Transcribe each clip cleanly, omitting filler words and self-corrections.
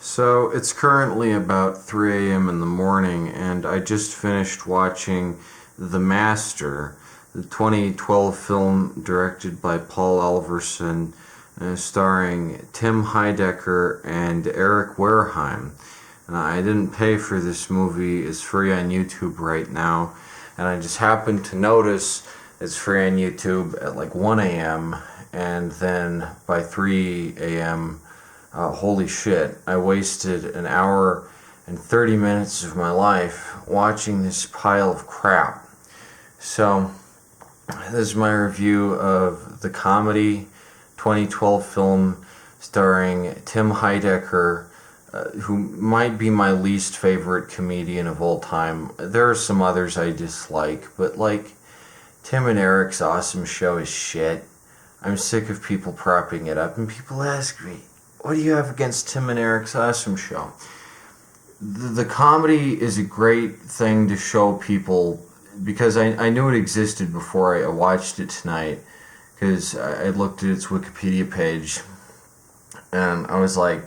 So it's currently about 3 a.m. in the morning, and I just finished watching The Master, the 2012 film directed by Paul Alverson, starring Tim Heidecker and Eric Wareheim. I didn't pay for this movie, it's free on YouTube right now, and I just happened to notice it's free on YouTube at like 1 a.m., and then by 3 a.m., holy shit, I wasted an hour and 30 minutes of my life watching this pile of crap. So, this is my review of the comedy 2012 film starring Tim Heidecker, who might be my least favorite comedian of all time. There are some others I dislike, but Tim and Eric's awesome show is shit. I'm sick of people propping it up, and people ask me, what do you have against Tim and Eric's awesome show? The comedy is a great thing to show people, because I knew it existed before I watched it tonight, because I looked at its Wikipedia page, and I was like,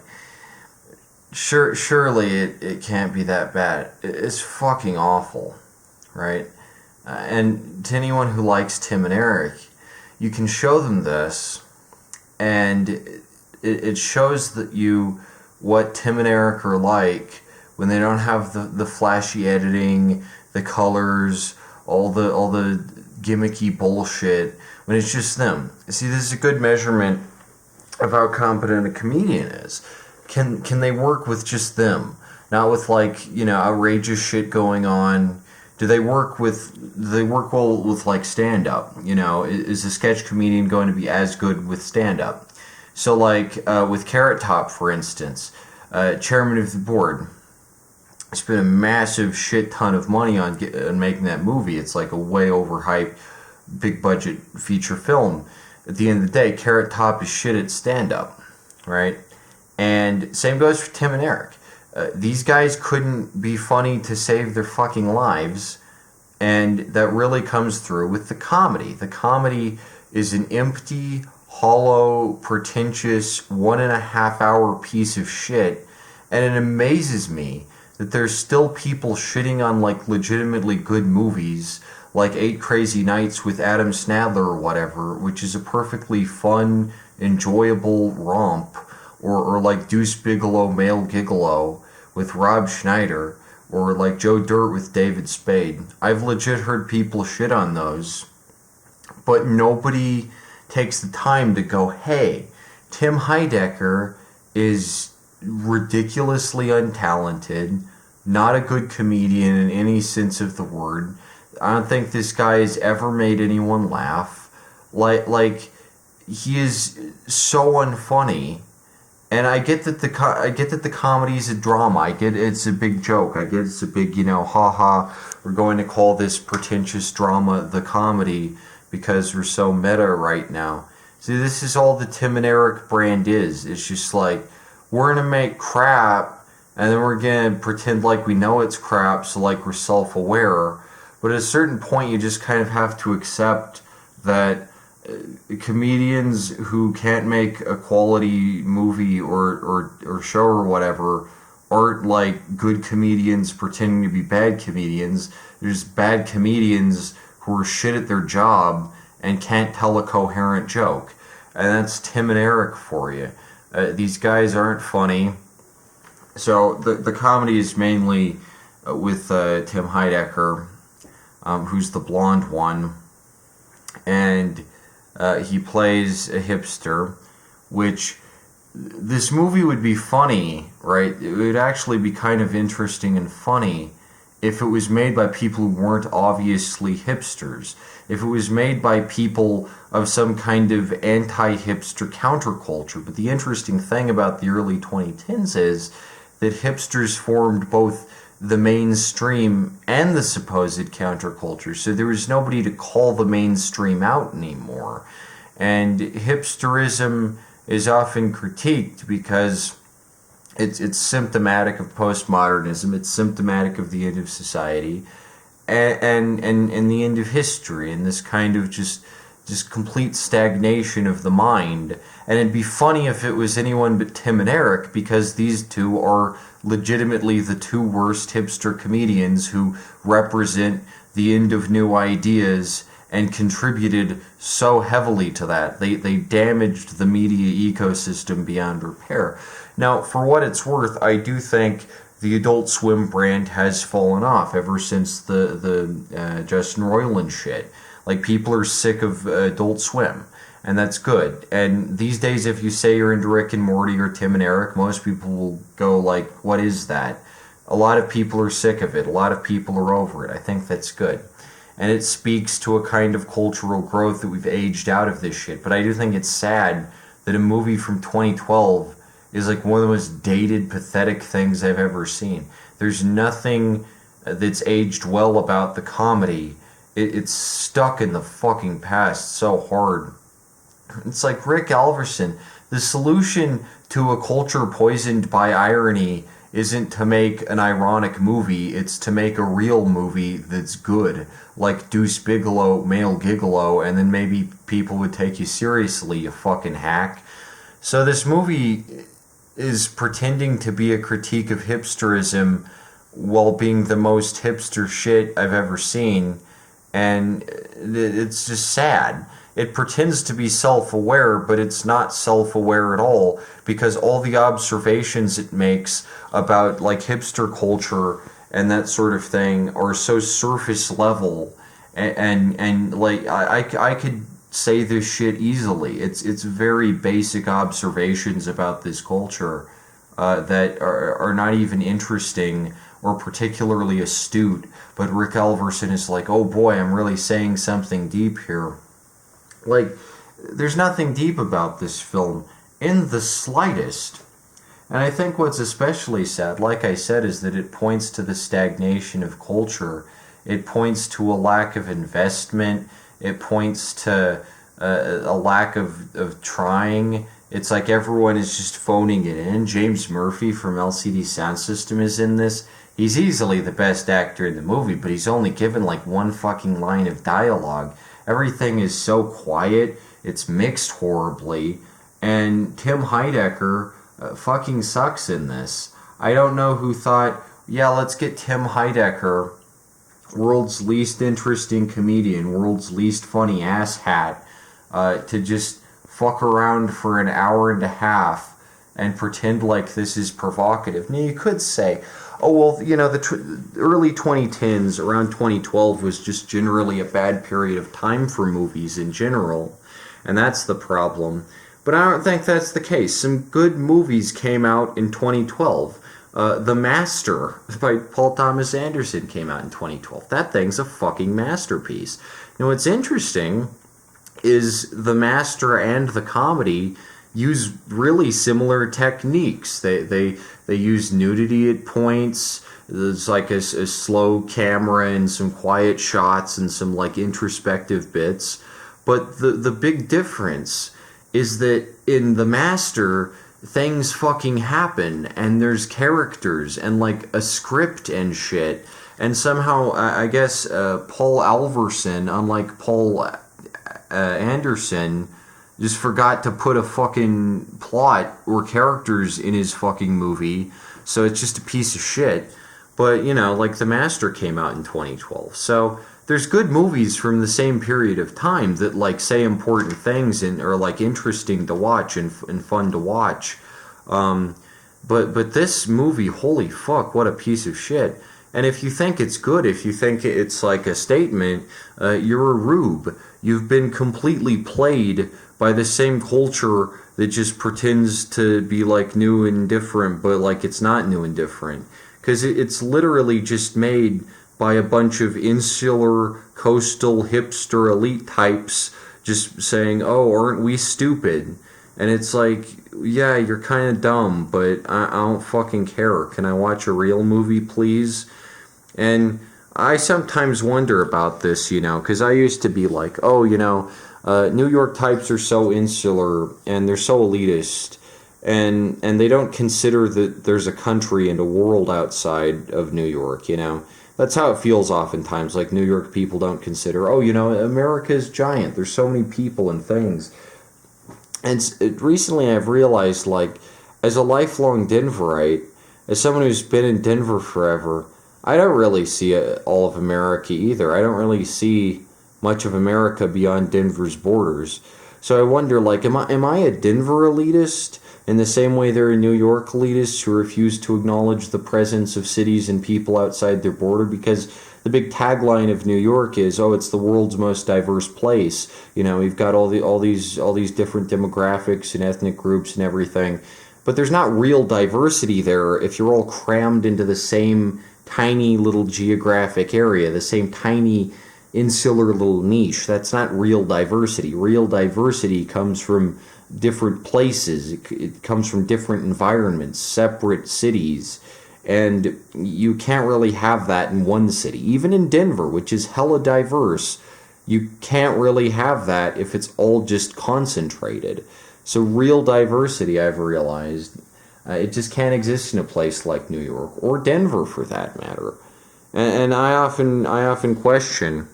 surely it can't be that bad. It's fucking awful, right? And to anyone who likes Tim and Eric, you can show them this, and it shows that you what Tim and Eric are like when they don't have the flashy editing, the colors, all the gimmicky bullshit, when it's just them. See, this is a good measurement of how competent a comedian is. Can they work with just them, not with outrageous shit going on? Do they work well with stand up? Is a sketch comedian going to be as good with stand up? So with Carrot Top, for instance, chairman of the board, spent a massive shit ton of money on making that movie. It's like a way overhyped, big budget feature film. At the end of the day, Carrot Top is shit at stand up, right? And same goes for Tim and Eric. These guys couldn't be funny to save their fucking lives, and that really comes through with the comedy. The comedy is an empty, hollow, pretentious 1.5 hour piece of shit, and it amazes me that there's still people shitting on legitimately good movies like Eight Crazy Nights with Adam Sandler or whatever, which is a perfectly fun, enjoyable romp, or Deuce Bigalow, Male Gigolo with Rob Schneider, or Joe Dirt with David Spade. I've legit heard people shit on those, but nobody takes the time to go, hey, Tim Heidecker is ridiculously untalented, not a good comedian in any sense of the word. I don't think this guy has ever made anyone laugh. He is so unfunny. And I get that the comedy is a drama. I get it's a big joke. I get it's a big, haha, we're going to call this pretentious drama the comedy because we're so meta right now. See, this is all the Tim and Eric brand is. It's just we're going to make crap, and then we're going to pretend like we know it's crap, so we're self-aware. But at a certain point, you just kind of have to accept that comedians who can't make a quality movie or show or whatever aren't good comedians pretending to be bad comedians. There's bad comedians who are shit at their job and can't tell a coherent joke. And that's Tim and Eric for you. These guys aren't funny. So the comedy is mainly with Tim Heidecker, who's the blonde one. And he plays a hipster, which this movie would be funny, right? It would actually be kind of interesting and funny if it was made by people who weren't obviously hipsters. If it was made by people of some kind of anti-hipster counterculture. But the interesting thing about the early 2010s is that hipsters formed both the mainstream and the supposed counterculture, so there was nobody to call the mainstream out anymore. And hipsterism is often critiqued because it's symptomatic of postmodernism, it's symptomatic of the end of society, and the end of history, and this kind of just just complete stagnation of the mind. And it'd be funny if it was anyone but Tim and Eric, because these two are legitimately the two worst hipster comedians who represent the end of new ideas and contributed so heavily to that. They damaged the media ecosystem beyond repair. Now, for what it's worth, I do think the Adult Swim brand has fallen off ever since the Justin Roiland shit. Like, people are sick of Adult Swim, and that's good. And these days, if you say you're into Rick and Morty or Tim and Eric, most people will go like, what is that? A lot of people are sick of it. A lot of people are over it. I think that's good. And it speaks to a kind of cultural growth that we've aged out of this shit. But I do think it's sad that a movie from 2012 is like one of the most dated, pathetic things I've ever seen. There's nothing that's aged well about the comedy. It's stuck in the fucking past so hard. It's like Rick Alverson. The solution to a culture poisoned by irony isn't to make an ironic movie, it's to make a real movie that's good. Like Deuce Bigalow, Male Gigolo, and then maybe people would take you seriously, you fucking hack. So this movie is pretending to be a critique of hipsterism while being the most hipster shit I've ever seen, and it's just sad. It pretends to be self-aware, but it's not self-aware at all, because all the observations it makes about like hipster culture and that sort of thing are so surface level, and like I could say this shit easily. It's very basic observations about this culture that are not even interesting or particularly astute, but Rick Alverson is like, oh boy, I'm really saying something deep here. Like, there's nothing deep about this film in the slightest. And I think what's especially sad, like I said, is that it points to the stagnation of culture. It points to a lack of investment. It points to a lack of trying. It's like everyone is just phoning it in. James Murphy from LCD Soundsystem is in this. He's easily the best actor in the movie, but he's only given like one fucking line of dialogue. Everything is so quiet. It's mixed horribly. And Tim Heidecker fucking sucks in this. I don't know who thought, yeah, let's get Tim Heidecker, world's least interesting comedian, world's least funny asshat, to just fuck around for an hour and a half and pretend like this is provocative. Now, you could say, oh, well, you know, the early 2010s, around 2012, was just generally a bad period of time for movies in general, and that's the problem. But I don't think that's the case. Some good movies came out in 2012. The Master by Paul Thomas Anderson came out in 2012. That thing's a fucking masterpiece. Now, what's interesting is The Master and the comedy use really similar techniques. They use nudity at points. There's like a slow camera and some quiet shots and some like introspective bits. But the big difference is that in The Master, things fucking happen, and there's characters and like a script and shit. And somehow, I guess, Paul Alverson, unlike Paul Anderson, just forgot to put a fucking plot or characters in his fucking movie, so it's just a piece of shit. But, you know, like The Master came out in 2012, so there's good movies from the same period of time that, like, say important things and are, like, interesting to watch and fun to watch. But this movie, holy fuck, what a piece of shit. And if you think it's good, if you think it's like a statement, you're a rube. You've been completely played by the same culture that just pretends to be like new and different, but like it's not new and different. Because it's literally just made by a bunch of insular, coastal, hipster elite types just saying, oh, aren't we stupid? And it's like, yeah, you're kind of dumb, but I don't fucking care. Can I watch a real movie, please? And I sometimes wonder about this, you know, because I used to be like, oh, you know, New York types are so insular and they're so elitist, and they don't consider that there's a country and a world outside of New York, you know. That's how it feels oftentimes, like New York people don't consider, oh, you know, America is giant, there's so many people and things. And recently I've realized, like, as a lifelong Denverite, as someone who's been in Denver forever, I don't really see all of America either. I don't really see much of America beyond Denver's borders. So I wonder, like, am I a Denver elitist in the same way there are New York elitists who refuse to acknowledge the presence of cities and people outside their border? Because the big tagline of New York is, oh, it's the world's most diverse place. You know, we've got all these different demographics and ethnic groups and everything. But there's not real diversity there if you're all crammed into the same tiny little geographic area, the same tiny insular little niche. That's not real diversity. Real diversity comes from different places. It comes from different environments, separate cities. And you can't really have that in one city. Even in Denver, which is hella diverse, you can't really have that if it's all just concentrated. So real diversity, I've realized, it just can't exist in a place like New York or Denver, for that matter. And I often question,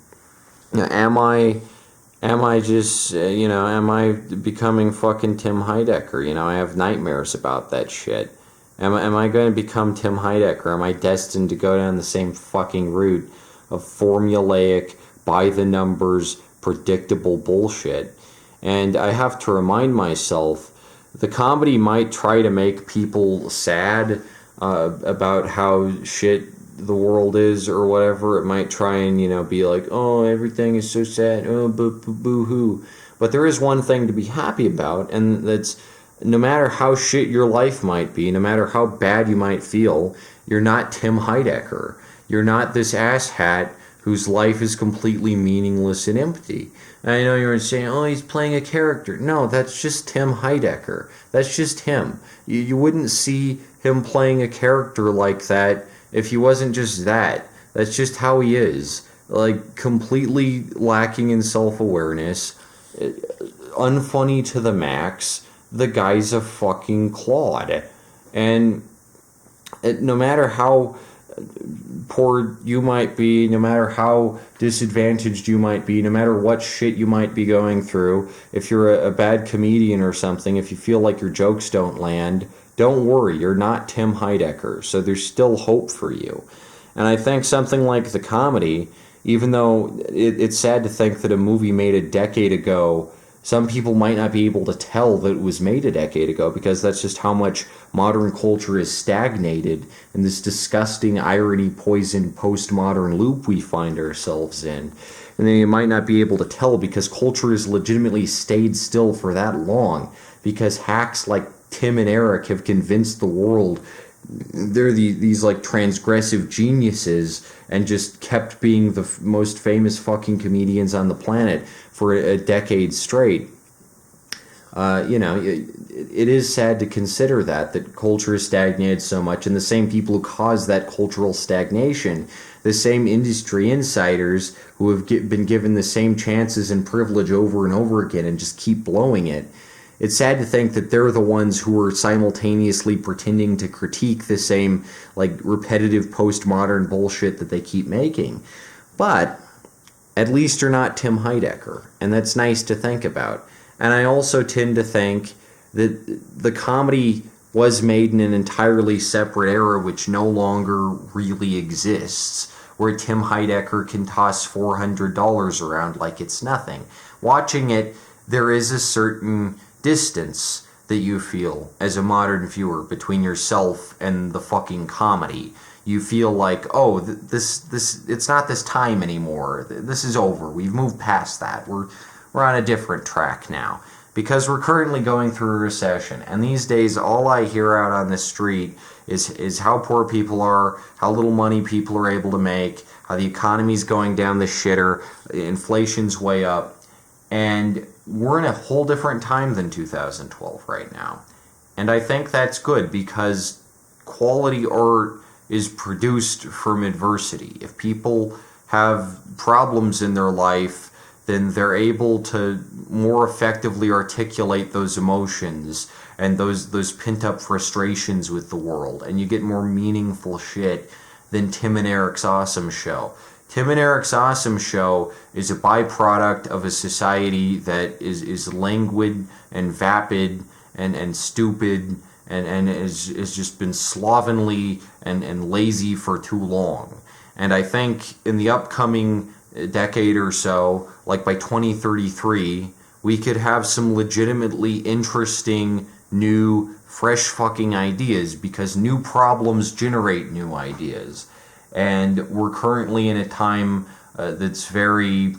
you know, am I just, you know, am I becoming fucking Tim Heidecker? You know, I have nightmares about that shit. Am I going to become Tim Heidecker? Am I destined to go down the same fucking route of formulaic, by the numbers, predictable bullshit? And I have to remind myself, the comedy might try to make people sad about how shit the world is or whatever. It might try and, you know, be like, oh, everything is so sad, oh, boo-hoo. But there is one thing to be happy about, and that's, no matter how shit your life might be, no matter how bad you might feel, you're not Tim Heidecker. You're not this asshat whose life is completely meaningless and empty. And I know you're saying, oh, he's playing a character. No, that's just Tim Heidecker. That's just him. You wouldn't see him playing a character like that if he wasn't just that. That's just how he is. Like, completely lacking in self-awareness, unfunny to the max. The guy's a fucking clod. And no matter how poor you might be, no matter how disadvantaged you might be, no matter what shit you might be going through, if you're a bad comedian or something, if you feel like your jokes don't land, don't worry, you're not Tim Heidecker, so there's still hope for you. And I think something like the comedy, even though it's sad to think that a movie made a decade ago, some people might not be able to tell that it was made a decade ago, because that's just how much modern culture is stagnated in this disgusting irony-poisoned postmodern loop we find ourselves in. And then you might not be able to tell because culture has legitimately stayed still for that long, because hacks like Tim and Eric have convinced the world they're these like transgressive geniuses and just kept being the most famous fucking comedians on the planet for a decade straight. You know, it is sad to consider that culture has stagnated so much, and the same people who cause that cultural stagnation, the same industry insiders who have been given the same chances and privilege over and over again and just keep blowing it. It's sad to think that they're the ones who are simultaneously pretending to critique the same, like, repetitive postmodern bullshit that they keep making. But at least you're not Tim Heidecker, and that's nice to think about. And I also tend to think that the comedy was made in an entirely separate era which no longer really exists, where Tim Heidecker can toss $400 around like it's nothing. Watching it, there is a certain distance that you feel as a modern viewer between yourself and the fucking comedy. You feel like, oh, this it's not this time anymore. This is over. We've moved past that. We're on a different track now, because we're currently going through a recession. And these days, all I hear out on the street is how poor people are, how little money people are able to make, how the economy's going down the shitter, inflation's way up, and we're in a whole different time than 2012 right now. And I think that's good, because quality art is produced from adversity. If people have problems in their life, then they're able to more effectively articulate those emotions and those pent-up frustrations with the world, and you get more meaningful shit than Tim and Eric's Awesome Show. Tim and Eric's Awesome Show is a byproduct of a society that is languid and vapid and stupid and has just been slovenly and lazy for too long. And I think in the upcoming decade or so, like by 2033, we could have some legitimately interesting, new, fresh fucking ideas, because new problems generate new ideas. And we're currently in a time that's very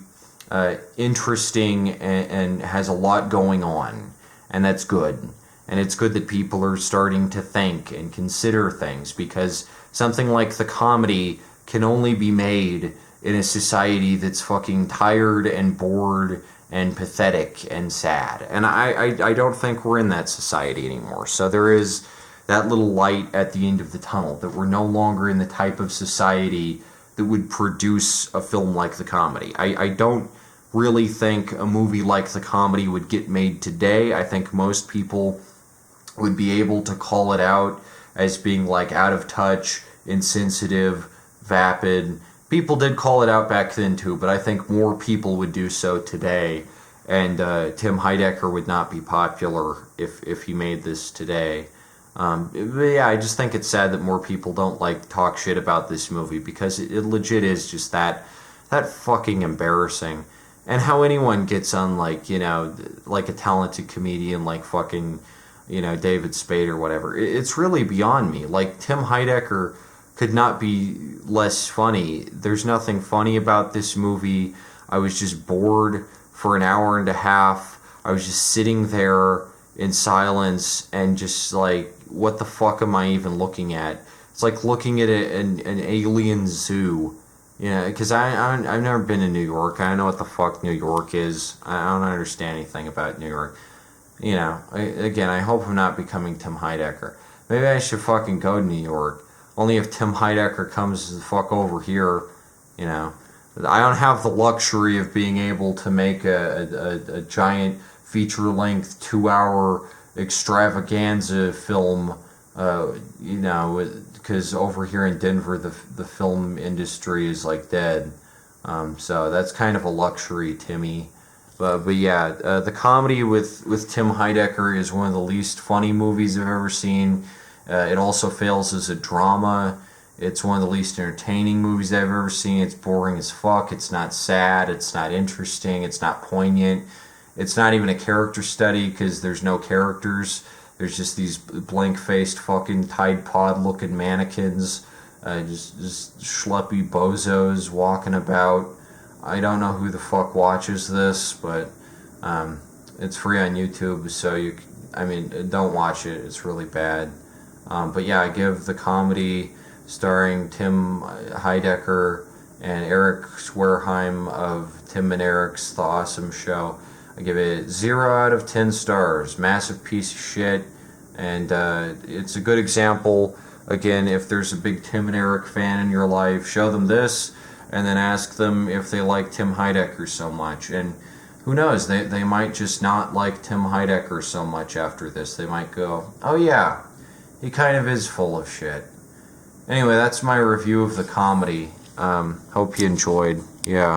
interesting and has a lot going on. And that's good. And it's good that people are starting to think and consider things, because something like the comedy can only be made in a society that's fucking tired and bored and pathetic and sad. And I don't think we're in that society anymore. So there is that little light at the end of the tunnel, that we're no longer in the type of society that would produce a film like the comedy. I don't really think a movie like the comedy would get made today. I think most people would be able to call it out as being like out of touch, insensitive, vapid. People did call it out back then too, but I think more people would do so today, and Tim Heidecker would not be popular if he made this today. But yeah, I just think it's sad that more people don't like talk shit about this movie, because it legit is just that fucking embarrassing. And how anyone gets on, like, you know, like a talented comedian like fucking, you know, David Spade or whatever. It's really beyond me. Like, Tim Heidecker could not be less funny. There's nothing funny about this movie. I was just bored for an hour and a half. I was just sitting there in silence and just like, what the fuck am I even looking at? It's like looking at an alien zoo. You know, because I've never been to New York. I don't know what the fuck New York is. I don't understand anything about New York. You know, I hope I'm not becoming Tim Heidecker. Maybe I should fucking go to New York. Only if Tim Heidecker comes the fuck over here, you know. I don't have the luxury of being able to make a giant feature-length 2-hour extravaganza film, you know, because over here in Denver, the film industry is like dead. So that's kind of a luxury, Timmy. But yeah, the comedy with Tim Heidecker is one of the least funny movies I've ever seen. It also fails as a drama. It's one of the least entertaining movies I've ever seen. It's boring as fuck. It's not sad. It's not interesting. It's not poignant. It's not even a character study, because there's no characters. There's just these blank-faced fucking Tide Pod-looking mannequins. Just schleppy bozos walking about. I don't know who the fuck watches this, but it's free on YouTube, so don't watch it. It's really bad. But yeah, I give the comedy starring Tim Heidecker and Eric Swerheim of Tim and Eric's The Awesome Show, I give it 0 out of 10 stars. Massive piece of shit. And it's a good example. Again, if there's a big Tim and Eric fan in your life, show them this, and then ask them if they like Tim Heidecker so much. And who knows, they might just not like Tim Heidecker so much after this. They might go, oh yeah, he kind of is full of shit. Anyway, that's my review of the comedy. Hope you enjoyed. Yeah.